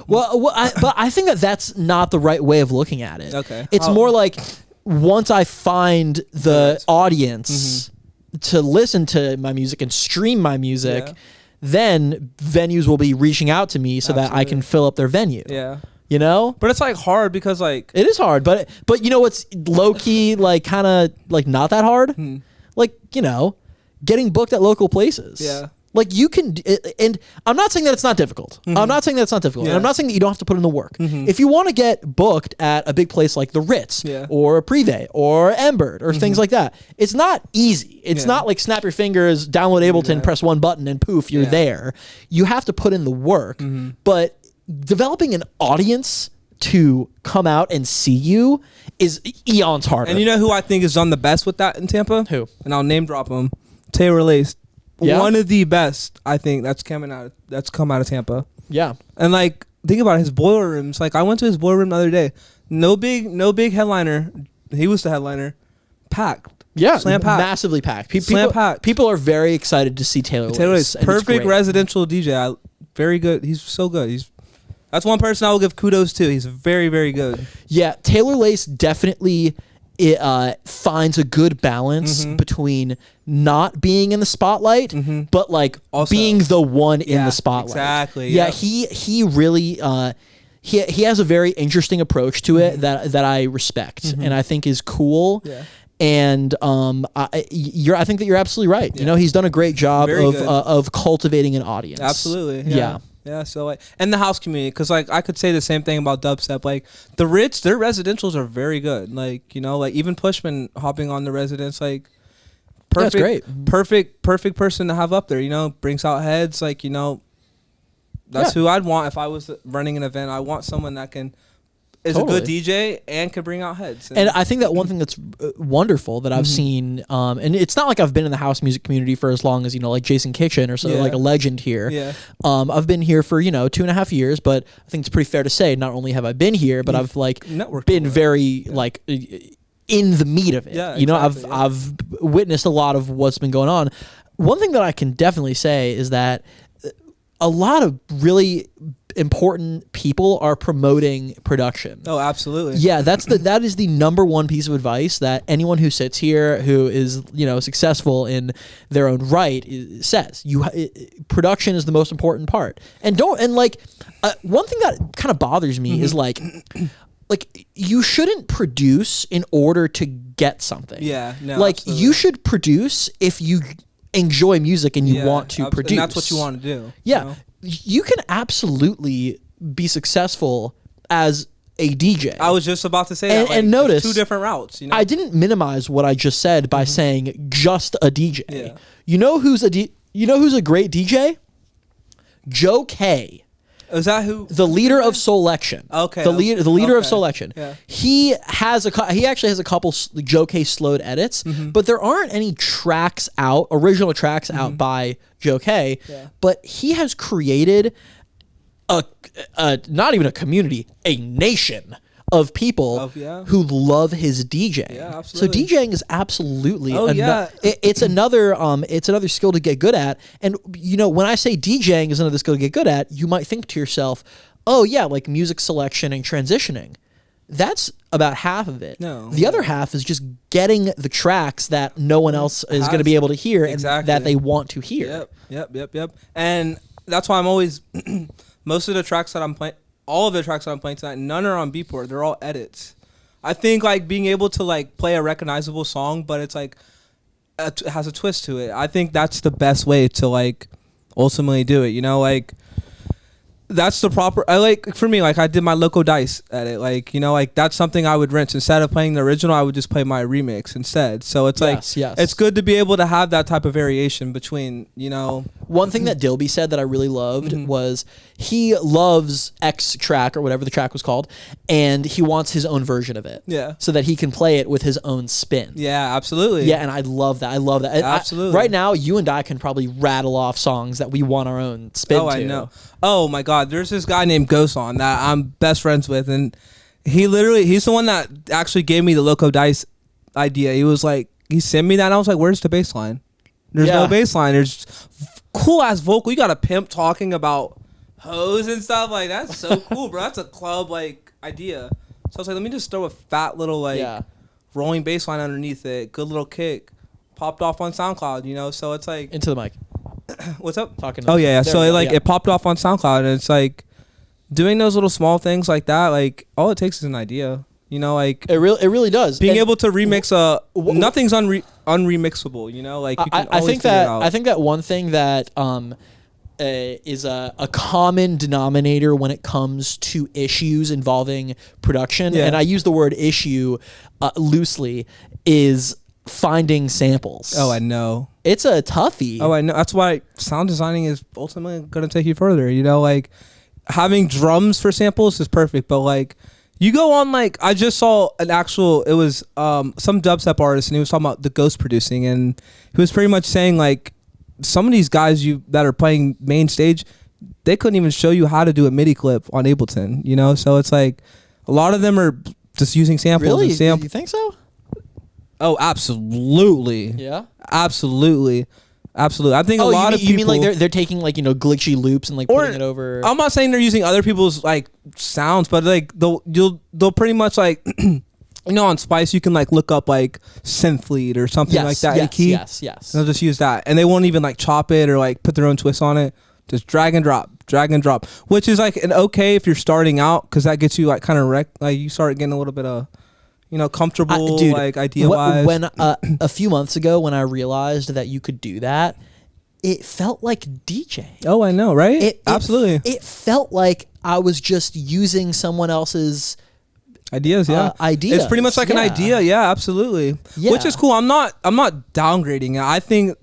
But I think that's not the right way of looking at it. Okay. It's more like once I find the audience to listen to my music and stream my music, then venues will be reaching out to me so that I can fill up their venue. Yeah. You know? But it's like hard because like It is hard, but you know what's low key, like kind of like not that hard? Like, you know, getting booked at local places. Yeah. Like you can, and I'm not saying that it's not difficult. I'm not saying that it's not difficult. And I'm not saying that you don't have to put in the work. If you want to get booked at a big place like the Ritz or a Privé or Embert or things like that, it's not easy. It's not like snap your fingers, download Ableton, press one button, and poof, you're there. You have to put in the work. But developing an audience to come out and see you is eons harder. And you know who I think has done the best with that in Tampa? Who? And I'll name drop him. Taylor Lace. Yeah? One of the best, I think, that's come out of Tampa. Yeah. And like think about his boiler rooms. Like I went to his boiler room the other day. No big headliner. He was the headliner. Packed. Yeah, Slam packed. massively packed. Slam packed. People are very excited to see Taylor Lace. and it's Perfect great. residential DJ. Very good. He's so good. That's one person I will give kudos to. He's very, very good. Yeah, Taylor Lace definitely finds a good balance between not being in the spotlight, but like Also- being the one in the spotlight. exactly, Yeah, yeah. he really he has a very interesting approach to it that I respect and I think is cool. Yeah. And I think that you're absolutely right. You know, he's done a great job Very good. of cultivating an audience. Absolutely. Yeah. Yeah, so like, and the house community, because like I could say the same thing about dubstep. Like the Ritz, their residentials are very good. Like, you know, like even Pushman hopping on the residence, like perfect, great. perfect person to have up there. You know, brings out heads. Like, you know, that's who I'd want if I was running an event. I want someone that is a good DJ and can bring out heads. And I think that one thing that's wonderful that I've seen, and it's not like I've been in the house music community for as long as, you know, like Jason Kitchen or so, like a legend here. Yeah. I've been here for, 2.5 years, but I think it's pretty fair to say not only have I been here, but I've like Networked been over it. very like in the meat of it. Yeah, you know, exactly, I've witnessed a lot of what's been going on. One thing that I can definitely say is that a lot of really important people are promoting production. Oh, absolutely. Yeah, that is the number one piece of advice that anyone who sits here who is, successful in their own right says. Production is the most important part. And one thing that kind of bothers me is like you shouldn't produce in order to get something. Yeah, no, like absolutely. you should produce if you enjoy music and you want to produce. And that's what you want to do. Yeah. You know? You can absolutely be successful as a DJ. I was just about to say that. And notice, two different routes. You know? I didn't minimize what I just said by saying just a DJ. Yeah. You know who's a great DJ? Joe K, Is that who? the leader of Soulection. Okay. The leader of Okay. Soulection. Yeah. He actually has a couple Joe K slowed edits, but there aren't any original tracks out by Joe K. Yeah. But he has created not even a community, a nation of people who love his DJing. Yeah, absolutely. So DJing is absolutely it's another skill to get good at. And you know, when I say DJing is another skill to get good at, you might think to yourself, oh yeah, like music selection and transitioning. That's about half of it. No. The other half is just getting the tracks that no one else is going to be able to hear and that they want to hear. Yep. And that's why I'm always most of the tracks that I'm playing, all of the tracks that I'm playing tonight, none are on Beatport. They're all edits. I think like being able to like play a recognizable song, but it's like it has a twist to it. I think that's the best way to like ultimately do it. You know, like that's the proper. I like for me, like I did my Loco Dice edit. Like, you know, like that's something I would rinse instead of playing the original. I would just play my remix instead. So it's it's good to be able to have that type of variation between, you know. One thing that Dilby said that I really loved was he loves X track or whatever the track was called, and he wants his own version of it. Yeah. So that he can play it with his own spin. Yeah, absolutely. Yeah, and I love that. Absolutely. Right now, you and I can probably rattle off songs that we want our own spin to. Oh, I know. Oh my God, there's this guy named Goson that I'm best friends with, and he's the one that actually gave me the Loco Dice idea. He was like, he sent me that, and I was like, where's the bass line? There's no bass line. There's cool ass vocal. You got a pimp talking about hoes and stuff. Like, that's so cool, bro. That's a club like idea. So I was like, let me just throw a fat little like rolling bass line underneath it. Good little kick. Popped off on SoundCloud, you know? So it's like into the mic. What's up? Talking. Oh yeah. So it popped off on SoundCloud, and it's like doing those little small things like that. Like all it takes is an idea. You know, like it really does. Being able to remix nothing's unremixable. You know, like you can I always think figure that it out. I think that one thing that is a common denominator when it comes to issues involving production, and I use the word issue loosely, is finding samples. Oh, I know. It's a toughie. Oh, I know. That's why sound designing is ultimately going to take you further. You know, like having drums for samples is perfect, but like you go on, like I just saw it was some dubstep artist, and he was talking about the ghost producing, and he was pretty much saying like some of these guys that are playing main stage, they couldn't even show you how to do a MIDI clip on Ableton, you know? So it's like a lot of them are just using samples. Really? And You think so? Oh, absolutely. Yeah. Absolutely. I think a lot of people. You mean like they're taking like, you know, glitchy loops and like putting it over. I'm not saying they're using other people's like sounds, but like they'll pretty much like you know, on Spice you can like look up like synth lead or something like that. Yes. They'll just use that, and they won't even like chop it or like put their own twist on it. Just drag and drop, which is like an okay if you're starting out, because that gets you like kind of like you start getting a little bit of, you know, comfortable, dude, like idea-wise. When a few months ago, when I realized that you could do that, it felt like DJ. Oh, I know, right? Absolutely. It felt like I was just using someone else's ideas. Ideas. It's pretty much like an idea. Yeah, absolutely. Yeah. Which is cool. I'm not downgrading it. I think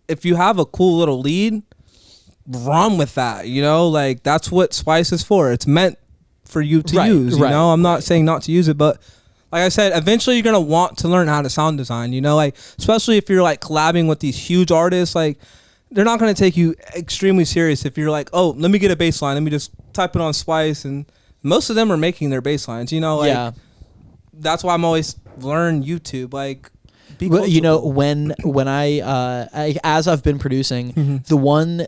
if you have a cool little lead, run with that. You know, like that's what Spice is for. It's meant for you to use. You know, I'm not saying not to use it, but like I said, eventually you're gonna want to learn how to sound design. You know, like especially if you're like collabing with these huge artists, like they're not gonna take you extremely serious if you're like, oh, let me get a bass line, let me just type it on Spice, and most of them are making their bass lines. You know, like that's why I'm always learn YouTube. Like, well, you know, when I as I've been producing, the one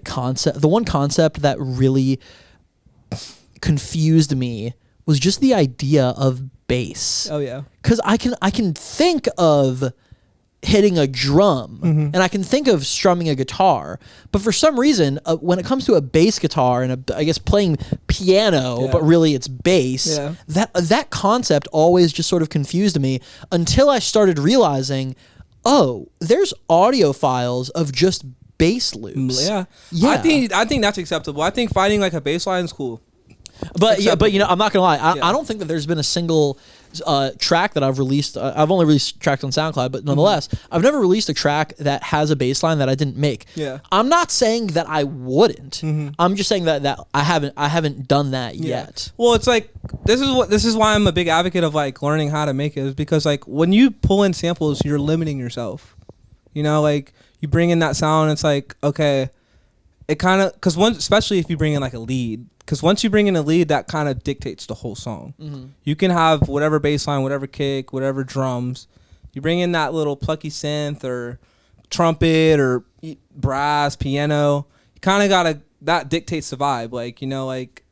concept that really confused me was just the idea of bass. Oh yeah. Because I can think of hitting a drum and I can think of strumming a guitar, but for some reason when it comes to a bass guitar and I guess playing piano, but really it's bass, that concept always just sort of confused me until I started realizing, oh, there's audio files of just bass loops. Yeah. I think that's acceptable. I think finding like a bass line is cool. But you know, I'm not gonna lie. I don't think that there's been a single track that I've released. I've only released tracks on SoundCloud, but nonetheless, I've never released a track that has a bass line that I didn't make. Yeah. I'm not saying that I wouldn't. I'm just saying that I haven't done that yet. Well, it's like this is why I'm a big advocate of like learning how to make it, is because like when you pull in samples, you're limiting yourself. You know, like you bring in that sound, it's like, okay, it kind of, because once, especially if you bring in like a lead, because once you bring in a lead, that kind of dictates the whole song. You can have whatever bass line, whatever kick, whatever drums. You bring in that little plucky synth or trumpet or brass, piano. You kind of gotta, that dictates the vibe. Like, you know, like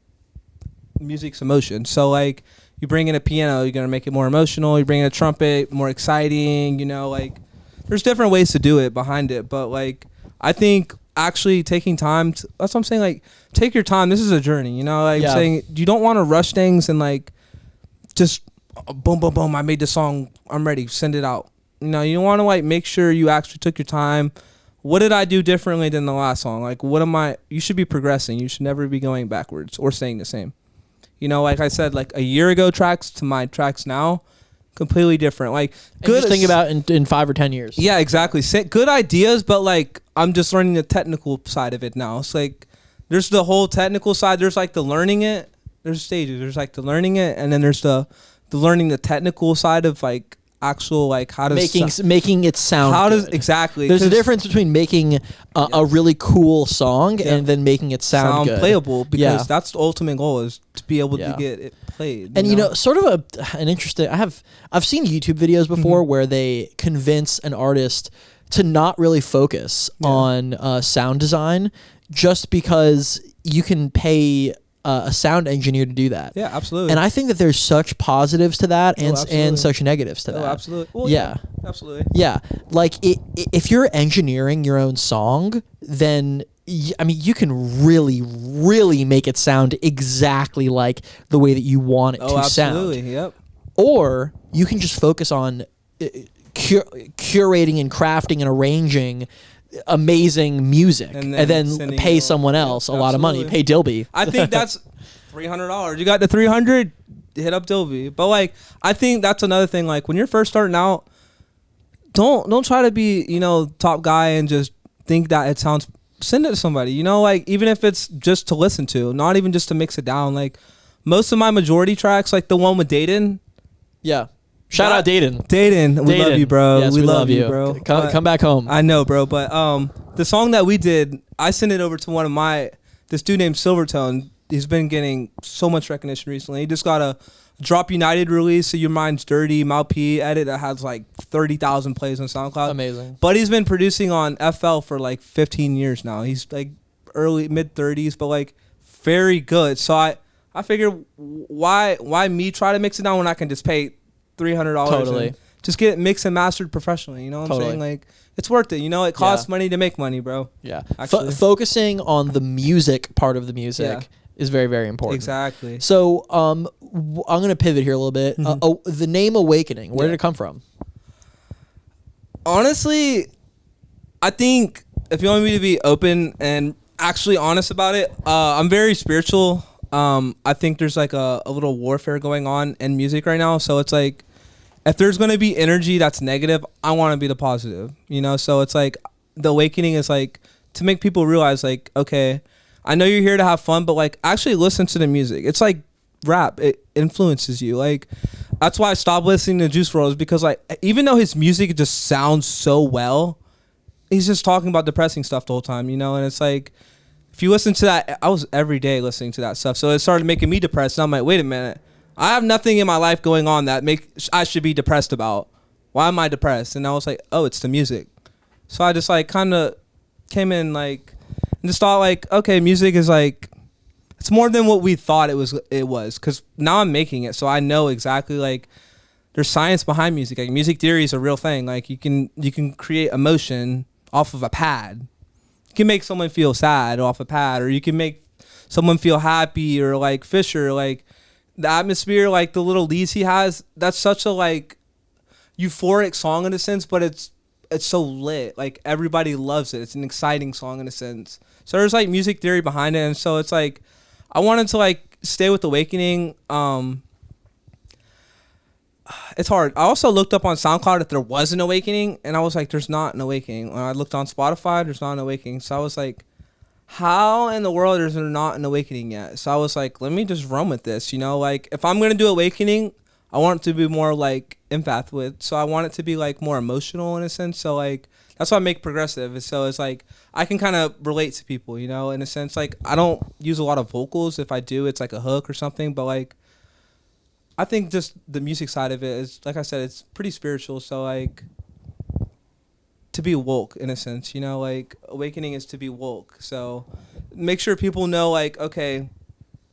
music's emotion. So like you bring in a piano, you're gonna make it more emotional. You bring in a trumpet, more exciting. You know, like there's different ways to do it behind it. But like I think actually taking time to, that's what I'm saying, like take your time. This is a journey, you know, like saying you don't want to rush things and like just boom boom boom, I made the song, I'm ready, send it out. You know, you want to like make sure you actually took your time. What did I do differently than the last song? Like what am I, you should be progressing. You should never be going backwards or staying the same. You know, like I said, like a year ago tracks to my tracks now, completely different. Like good, just think about in 5 or 10 years. Yeah, exactly. Good ideas, but like I'm just learning the technical side of it now. It's like there's the whole technical side. There's like the learning it. There's stages. There's like the learning it, and then there's the learning the technical side of like actual like how does making it sound. How good. does exactly? There's a difference between making a really cool song and then making it sound good. Playable, because that's the ultimate goal, is to be able to get it played. And you know, sort of an interesting. I've seen YouTube videos before where they convince an artist to not really focus on sound design, just because you can pay a sound engineer to do that. Yeah, absolutely. And I think that there's such positives to that and such negatives to that. Absolutely. Well, yeah, absolutely. Yeah, like if you're engineering your own song, then I mean you can really, really make it sound exactly like the way that you want it to sound. Absolutely. Yep. Or you can just focus on curating and crafting and arranging amazing music and then pay someone else a lot of money. Pay Dilby. I think that's $300. You got the 300, hit up Dilby. But like I think that's another thing, like when you're first starting out, don't try to be, you know, top guy and just think that it sounds, send it to somebody, you know, like even if it's just to listen to, not even just to mix it down. Like most of my majority tracks, like the one with Dayton. Yeah. Shout out Dayton. Dayton, we love you, bro. Yes, we love you, bro. Come back home. I know, bro. But the song that we did, I sent it over to this dude named Silvertone. He's been getting so much recognition recently. He just got a Drop United release, So Your Mind's Dirty, Mal P edit that has like 30,000 plays on SoundCloud. Amazing. But he's been producing on FL for like 15 years now. He's like mid 30s, but like very good. So I figured why me try to mix it down when I can just pay $300 Totally. Just get it mixed and mastered professionally. You know what I'm saying? Like it's worth it. You know, it costs money to make money, bro. Yeah. Focusing on the music part of the music is very, very important. Exactly. So I'm going to pivot here a little bit. The name Awakening, where did it come from? Honestly, I think if you want me to be open and actually honest about it, I'm very spiritual. I think there's like a little warfare going on in music right now. So it's like, if there's going to be energy that's negative, I want to be the positive, you know? So it's like the awakening is like to make people realize like, okay, I know you're here to have fun, but like actually listen to the music. It's like rap. It influences you. Like that's why I stopped listening to Juice WRLD, is because like, even though his music just sounds so well, he's just talking about depressing stuff the whole time, you know? And it's like, if you listen to that, I was every day listening to that stuff. So it started making me depressed. And I'm like, wait a minute. I have nothing in my life going on that I should be depressed about. Why am I depressed? And I was like, oh, it's the music. So I just like kind of came in like, and just thought like, okay, music is like, it's more than what we thought it was. Because now I'm making it. So I know exactly like, there's science behind music. Like music theory is a real thing. Like you can create emotion off of a pad. You can make someone feel sad off a pad, or you can make someone feel happy, or like Fisher, like the atmosphere, like the little leads he has, that's such a like euphoric song in a sense, but it's so lit. Like everybody loves it. It's an exciting song in a sense. So there's like music theory behind it, and so it's like I wanted to like stay with Awakening. It's hard. I also looked up on SoundCloud if there was an Awakening, and I was like, there's not an Awakening. When I looked on Spotify, there's not an Awakening. So I was like, how in the world is there not an Awakening yet? So I was like, let me just run with this, you know? Like, if I'm going to do Awakening, I want it to be more like empath with. So I want it to be like more emotional in a sense. So like that's why I make progressive. So it's like I can kind of relate to people, you know, in a sense. Like I don't use a lot of vocals. If I do, it's like a hook or something. But like I think just the music side of it is, like I said, it's pretty spiritual. So like to be woke in a sense, you know, like awakening is to be woke. So make sure people know like, okay,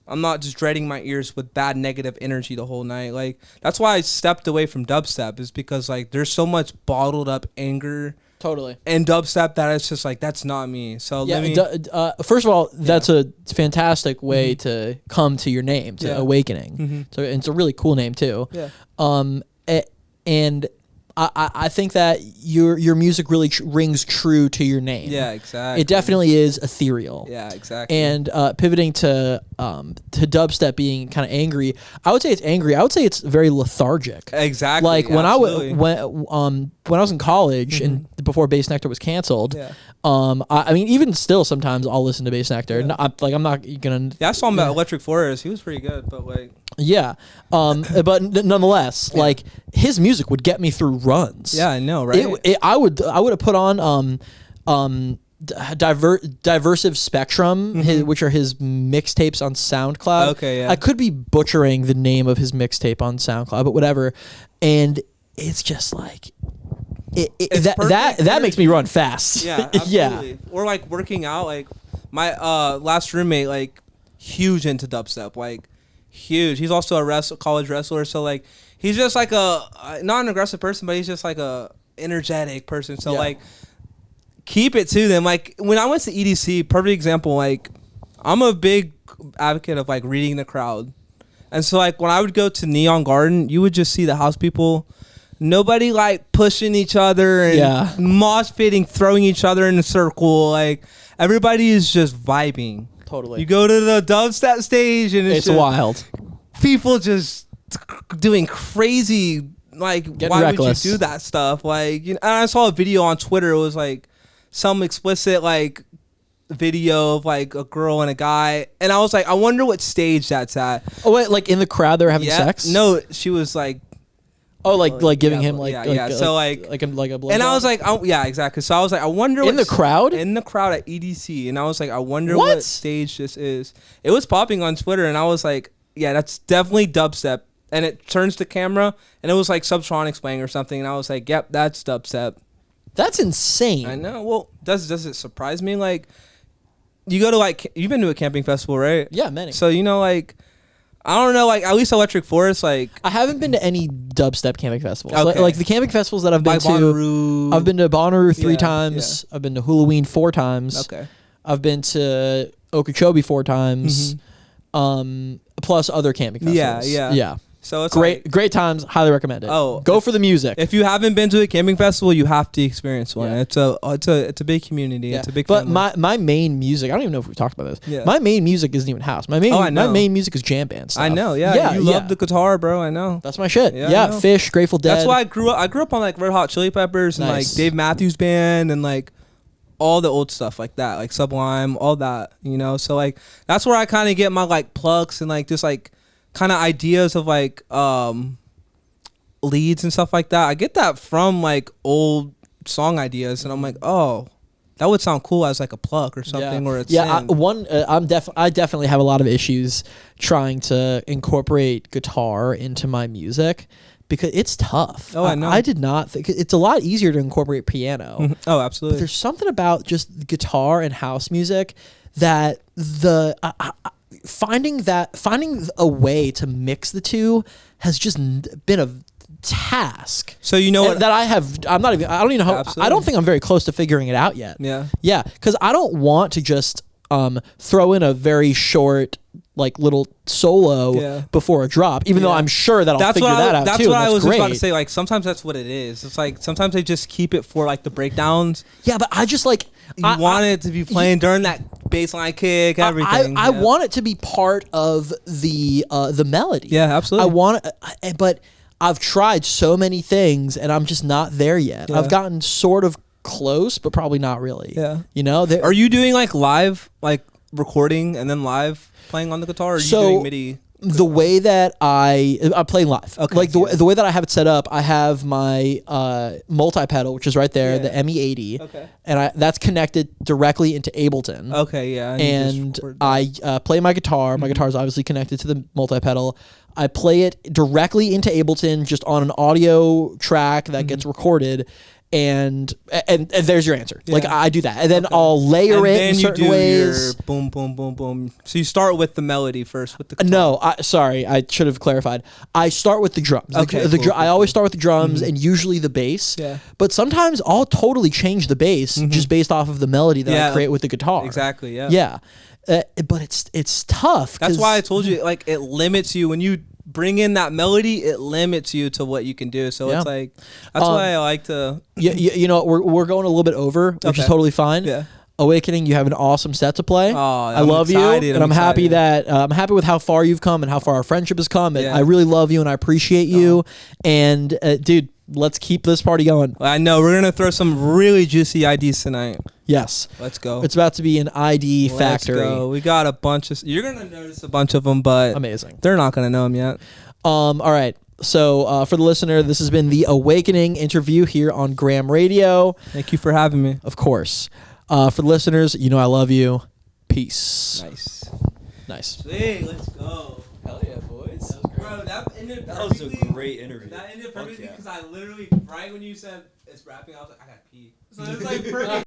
I'm not just dreading my ears with bad negative energy the whole night. Like that's why I stepped away from dubstep, is because like there's so much bottled up anger Totally. and dubstep that it's just like, that's not me. So Yeah. let me, First of all, that's a fantastic way to come to your name, to Awakening. So and it's a really cool name too. Yeah. And I think that your music really rings true to your name. Yeah, exactly. It definitely is ethereal. Yeah, exactly. And pivoting to dubstep being kind of angry, I would say it's angry. I would say it's very lethargic. Exactly. Like when absolutely. when I was in college and before Bass Nectar was canceled, Yeah. I mean even still sometimes I'll listen to Bass Nectar. Yeah. I'm not gonna. Yeah, I saw him at Electric Forest. He was pretty good, but like. Yeah, but nonetheless, like his music would get me through runs. Yeah, I know, right? I would have put on Diversive Spectrum, which are his mixtapes on SoundCloud. Okay, yeah. I could be butchering the name of his mixtape on SoundCloud, but whatever. And it's just like It's that perfect makes me run fast. Yeah, absolutely. Or like working out. Like my last roommate, like huge into dubstep, like huge. He's also a college wrestler, so like he's just like a not an aggressive person, but he's just like a energetic person. So like keep it to them. Like when I went to EDC, perfect example. Like I'm a big advocate of like reading the crowd, and so like when I would go to Neon Garden, you would just see the house people. Nobody like pushing each other and mosh pitting, throwing each other in a circle. Like everybody is just vibing. Totally. You go to the dubstep stage and it's just wild. People just doing crazy. Like Getting why reckless. would you do that stuff? Like and I saw a video on Twitter. It was like some explicit like video of like a girl and a guy, and I was like, I wonder what stage that's at. Oh wait, like in the crowd they were having sex? No, she was like. Oh, like giving yeah, him like yeah. So like a blow and I job? was like, yeah, exactly. So I was like, I wonder In the crowd? in the crowd at EDC, and I was like, I wonder what stage this is. It was popping on Twitter, and I was like, yeah, that's definitely dubstep. And it turns the camera, and it was like Subtronics playing or something, and I was like, yep, that's dubstep. That's insane. I know. Well, does it surprise me? Like, you go to like you've been to a camping festival, right? Yeah, many. So you know, like. I don't know, like at least Electric Forest, like I haven't been to any dubstep camping festivals. Okay. Like the camping festivals that I've been like to, Bonnaroo. I've been to Bonnaroo 3 Yeah, times. I've been to Halloween 4 times. Okay. I've been to Okeechobee 4 times. Plus other camping festivals. Yeah. So it's Great times. Highly recommend it. Oh, go for the music. If you haven't been to a camping festival, you have to experience one. Yeah. It's a big community. Yeah. It's a big. But family. my main music, I don't even know if we talked about this. Yeah. My main music isn't even house. My main music is jam band stuff. I know. Yeah. You love the guitar, bro. I know. That's my shit. Yeah, I Yeah. know. Fish, Grateful Dead. That's why I grew up. I grew up on like Red Hot Chili Peppers and Nice. like Dave Matthews Band and like all the old stuff like that, like Sublime, all that. You know. So like that's where I kind of get my like plugs and like just like kind of ideas of like leads and stuff like that. I get that from like old song ideas, and I'm like, oh, that would sound cool as like a plug or something, or it's I definitely have a lot of issues trying to incorporate guitar into my music because it's tough. Oh, I know. I did not think it's a lot easier to incorporate piano. Oh, But absolutely. there's something about just guitar and house music that finding a way to mix the two has just been a task. So you know what? That I don't even know how. Absolutely. I don't think I'm very close to figuring it out yet. Yeah. Yeah, because I don't want to just throw in a very short like little solo before a drop, even though I'm sure that I'll figure that out that's too. what I was great. just about to say. Like sometimes that's what it is. It's like sometimes they just keep it for like the breakdowns. Yeah, but I just like You want it to be playing during that baseline kick, everything. I want it to be part of the melody. Yeah, absolutely. I want it, but I've tried so many things and I'm just not there yet. Yeah. I've gotten sort of close, but probably not really. Yeah. You know, Are you doing like live, like recording and then live playing on the guitar, or are you doing MIDI? the way that I'm playing live. Okay, Like yeah. the way that I have it set up, I have my multi-pedal, which is right there, Yeah. the ME80. Okay. And that's connected directly into Ableton. Okay, yeah. And I play my guitar. My guitar is obviously connected to the multi-pedal. I play it directly into Ableton, just on an audio track that gets recorded. And there's your answer. Yeah. Like I do that, and then I'll layer it in certain ways. Your boom, boom, boom, boom. So you start with the melody first with the guitar. No, sorry, I should have clarified. I start with the drums. Okay, cool, I always start with the drums and usually the bass. Yeah. But sometimes I'll totally change the bass just based off of the melody that I create with the guitar. Exactly. Yeah. Yeah. But it's tough. That's why I told you, like, it limits you when you bring in that melody. It limits you to what you can do. So it's like that's why I like to. You know, we're going a little bit over, which is Okay. totally fine. Yeah. Awakening, you have an awesome set to play. Oh, I I'm love excited, you, and I'm I'm happy excited. that I'm happy with how far you've come and how far our friendship has come. And Yeah. I really love you and I appreciate you. And dude, let's keep this party going. I know we're gonna throw some really juicy IDs tonight. Yes, Let's go. it's about to be an ID factory. Let's go. We got a bunch of. You're gonna notice a bunch of them, but Amazing. they're not gonna know them yet. All right. So for the listener, this has been the Awakening interview here on Graham Radio. Thank you for having me. Of course. For the listeners, you know I love you. Peace. Nice. Hey, let's go. Hell yeah, boys. Bro, that ended That was a perfectly. great interview. That ended Fuck perfectly yeah. because I literally, right when you said it's rapping, I was like, I gotta pee. So it's like perfect.